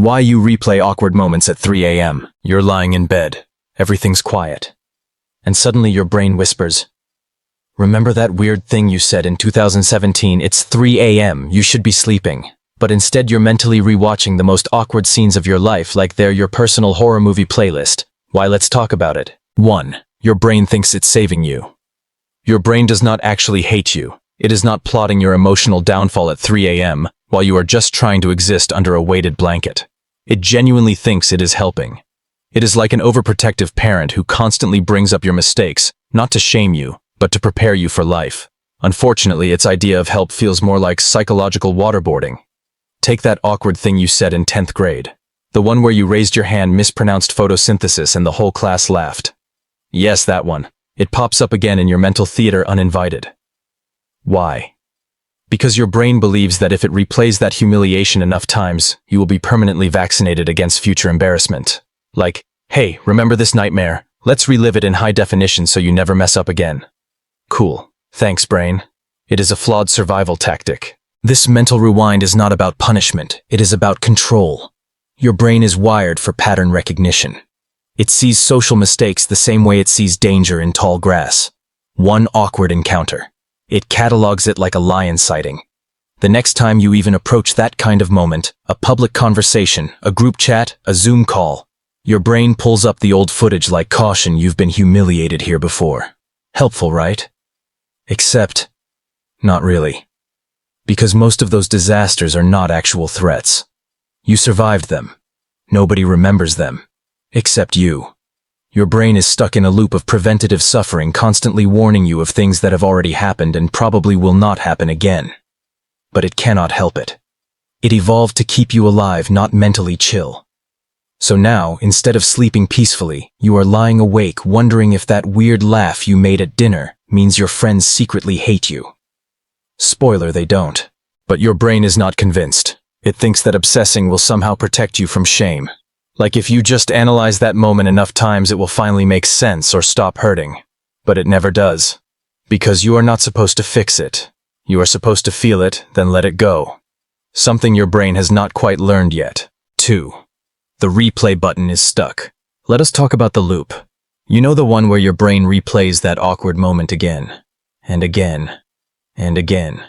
Why you replay awkward moments at 3 a.m. You're lying in bed. Everything's quiet. And suddenly your brain whispers, "Remember that weird thing you said in 2017? It's 3 a.m. You should be sleeping." But instead you're mentally rewatching the most awkward scenes of your life like they're your personal horror movie playlist. Why, let's talk about it. 1. Your brain thinks it's saving you. Your brain does not actually hate you. It is not plotting your emotional downfall at 3 a.m. while you are just trying to exist under a weighted blanket. It genuinely thinks it is helping. It is like an overprotective parent who constantly brings up your mistakes, not to shame you, but to prepare you for life. Unfortunately, its idea of help feels more like psychological waterboarding. Take that awkward thing you said in 10th grade. The one where you raised your hand, mispronounced photosynthesis, and the whole class laughed. Yes, that one. It pops up again in your mental theater uninvited. Why? Because your brain believes that if it replays that humiliation enough times, you will be permanently vaccinated against future embarrassment. Like, hey, remember this nightmare? Let's relive it in high definition so you never mess up again. Cool. Thanks, brain. It is a flawed survival tactic. This mental rewind is not about punishment. It is about control. Your brain is wired for pattern recognition. It sees social mistakes the same way it sees danger in tall grass. One awkward encounter. It catalogs it like a lion sighting. The next time you even approach that kind of moment, a public conversation, a group chat, a Zoom call, your brain pulls up the old footage like caution, you've been humiliated here before. Helpful, right? Except, not really. Because most of those disasters are not actual threats. You survived them. Nobody remembers them. Except you. Your brain is stuck in a loop of preventative suffering, constantly warning you of things that have already happened and probably will not happen again. But it cannot help it. It evolved to keep you alive, not mentally chill. So now, instead of sleeping peacefully, you are lying awake wondering if that weird laugh you made at dinner means your friends secretly hate you. Spoiler, they don't. But your brain is not convinced. It thinks that obsessing will somehow protect you from shame. Like if you just analyze that moment enough times, it will finally make sense or stop hurting. But it never does. Because you are not supposed to fix it. You are supposed to feel it, then let it go. Something your brain has not quite learned yet. 2. The replay button is stuck. Let us talk about the loop. You know, the one where your brain replays that awkward moment again, and again, and again.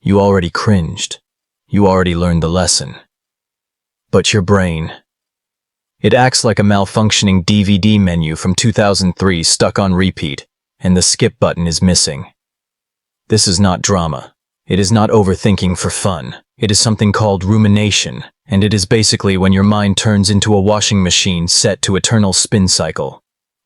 You already cringed. You already learned the lesson. But your brain, it acts like a malfunctioning DVD menu from 2003 stuck on repeat, and the skip button is missing. This is not drama. It is not overthinking for fun. It is something called rumination, and it is basically when your mind turns into a washing machine set to eternal spin cycle.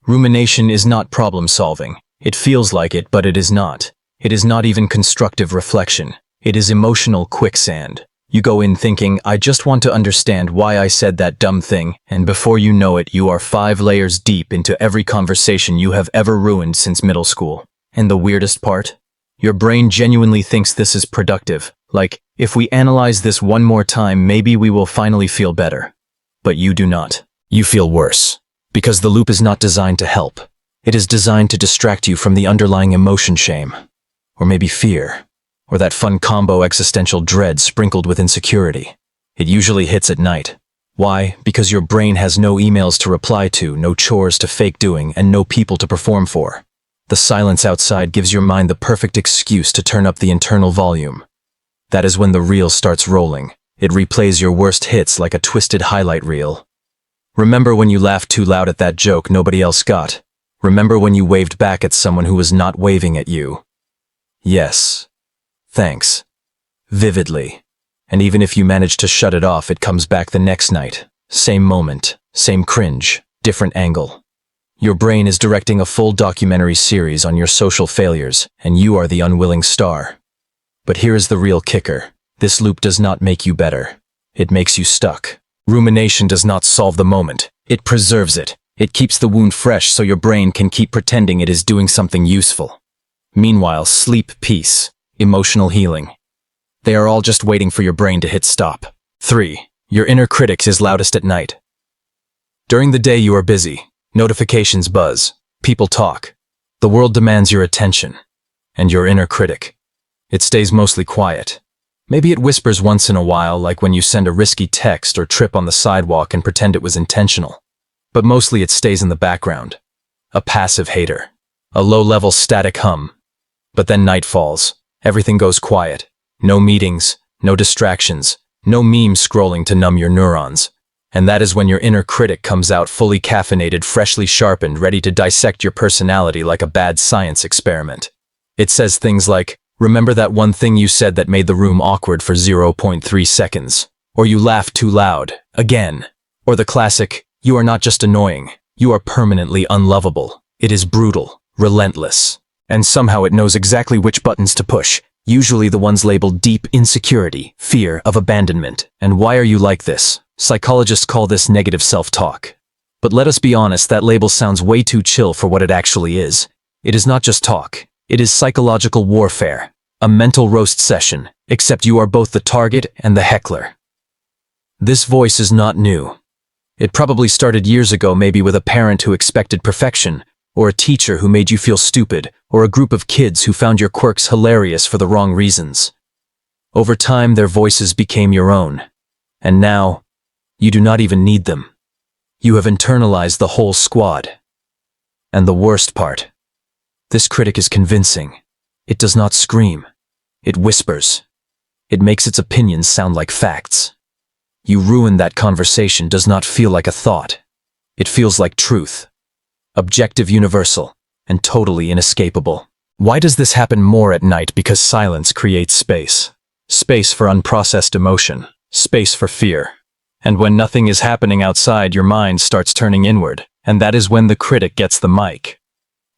Rumination is not problem solving. It feels like it, but it is not. It is not even constructive reflection. It is emotional quicksand. You go in thinking, I just want to understand why I said that dumb thing, and before you know it, you are 5 layers deep into every conversation you have ever ruined since middle school. And the weirdest part? Your brain genuinely thinks this is productive. Like, if we analyze this one more time, maybe we will finally feel better. But you do not. You feel worse. Because the loop is not designed to help. It is designed to distract you from the underlying emotion, shame. Or maybe fear. Or that fun combo existential dread sprinkled with insecurity. It usually hits at night. Why? Because your brain has no emails to reply to, no chores to fake doing, and no people to perform for. The silence outside gives your mind the perfect excuse to turn up the internal volume. That is when the reel starts rolling. It replays your worst hits like a twisted highlight reel. Remember when you laughed too loud at that joke nobody else got? Remember when you waved back at someone who was not waving at you? Yes. Thanks. Vividly. And even if you manage to shut it off, it comes back the next night. Same moment, same cringe, different angle. Your brain is directing a full documentary series on your social failures, and you are the unwilling star. But here is the real kicker. This loop does not make you better. It makes you stuck. Rumination does not solve the moment. It preserves it. It keeps the wound fresh so your brain can keep pretending it is doing something useful. Meanwhile, sleep, peace, emotional healing. They are all just waiting for your brain to hit stop. 3. Your inner critic is loudest at night. During the day you are busy. Notifications buzz. People talk. The world demands your attention. And your inner critic, it stays mostly quiet. Maybe it whispers once in a while, like when you send a risky text or trip on the sidewalk and pretend it was intentional. But mostly it stays in the background. A passive hater. A low-level static hum. But then night falls. Everything goes quiet. No meetings, no distractions, no memes scrolling to numb your neurons. And that is when your inner critic comes out fully caffeinated, freshly sharpened, ready to dissect your personality like a bad science experiment. It says things like, remember that one thing you said that made the room awkward for 0.3 seconds? Or you laughed too loud, again. Or the classic, you are not just annoying, you are permanently unlovable. It is brutal, relentless. And somehow it knows exactly which buttons to push, usually the ones labeled deep insecurity, fear of abandonment. And why are you like this? Psychologists call this negative self-talk. But let us be honest, that label sounds way too chill for what it actually is. It is not just talk. It is psychological warfare. A mental roast session, except you are both the target and the heckler. This voice is not new. It probably started years ago, maybe with a parent who expected perfection, or a teacher who made you feel stupid, or a group of kids who found your quirks hilarious for the wrong reasons. Over time, their voices became your own. And now, you do not even need them. You have internalized the whole squad. And the worst part, this critic is convincing. It does not scream. It whispers. It makes its opinions sound like facts. You ruin that conversation does not feel like a thought. It feels like truth. Objective, universal, and totally inescapable. Why does this happen more at night? Because silence creates space. Space for unprocessed emotion. Space for fear. And when nothing is happening outside, your mind starts turning inward, and that is when the critic gets the mic.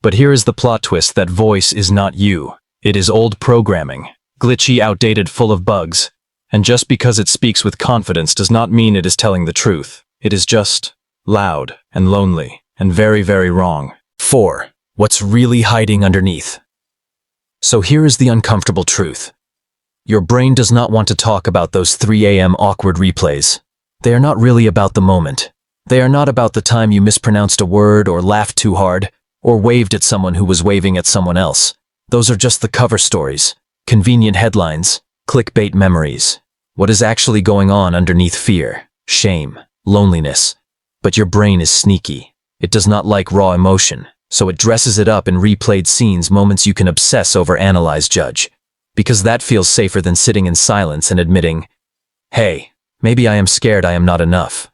But here is the plot twist: that voice is not you. It is old programming, glitchy, outdated, full of bugs. And just because it speaks with confidence does not mean it is telling the truth. It is just loud and lonely and very, very wrong. 4. What's really hiding underneath? So here is the uncomfortable truth. Your brain does not want to talk about those 3 a.m. awkward replays. They are not really about the moment. They are not about the time you mispronounced a word or laughed too hard or waved at someone who was waving at someone else. Those are just the cover stories, convenient headlines, clickbait memories. What is actually going on underneath fear, shame, loneliness? But your brain is sneaky. It does not like raw emotion, so it dresses it up in replayed scenes, moments you can obsess over, analyze, judge. Because that feels safer than sitting in silence and admitting, hey, maybe I am scared I am not enough.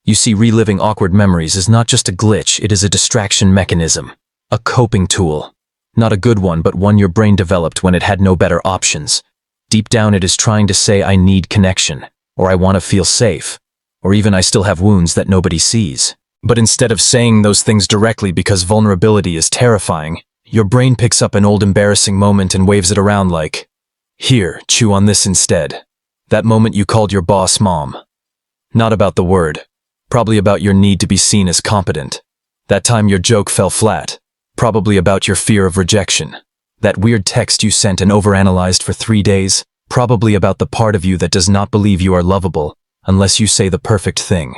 You see, reliving awkward memories is not just a glitch, it is a distraction mechanism. A coping tool. Not a good one, but one your brain developed when it had no better options. Deep down it is trying to say, I need connection, or I want to feel safe, or even I still have wounds that nobody sees. But instead of saying those things directly because vulnerability is terrifying, your brain picks up an old embarrassing moment and waves it around like, here, chew on this instead. That moment you called your boss mom. Not about the word. Probably about your need to be seen as competent. That time your joke fell flat. Probably about your fear of rejection. That weird text you sent and overanalyzed for 3 days. Probably about the part of you that does not believe you are lovable unless you say the perfect thing.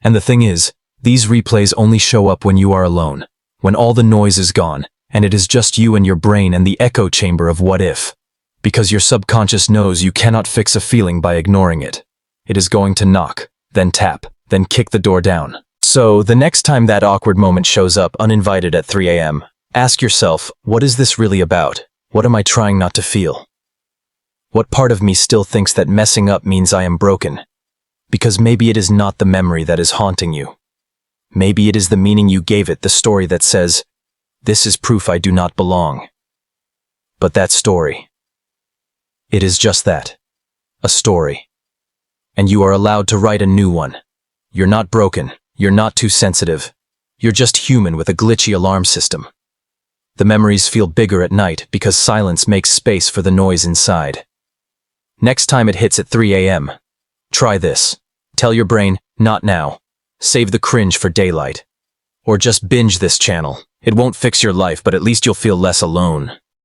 And the thing is, these replays only show up when you are alone, when all the noise is gone, and it is just you and your brain and the echo chamber of what if. Because your subconscious knows you cannot fix a feeling by ignoring it. It is going to knock, then tap, then kick the door down. So, the next time that awkward moment shows up uninvited at 3 a.m., ask yourself, what is this really about? What am I trying not to feel? What part of me still thinks that messing up means I am broken? Because maybe it is not the memory that is haunting you. Maybe it is the meaning you gave it, the story that says, this is proof I do not belong. But that story, it is just that, a story. And you are allowed to write a new one. You're not broken, you're not too sensitive. You're just human with a glitchy alarm system. The memories feel bigger at night because silence makes space for the noise inside. Next time it hits at 3 a.m., try this. Tell your brain, not now. Save the cringe for daylight. Or just binge this channel. It won't fix your life, but at least you'll feel less alone.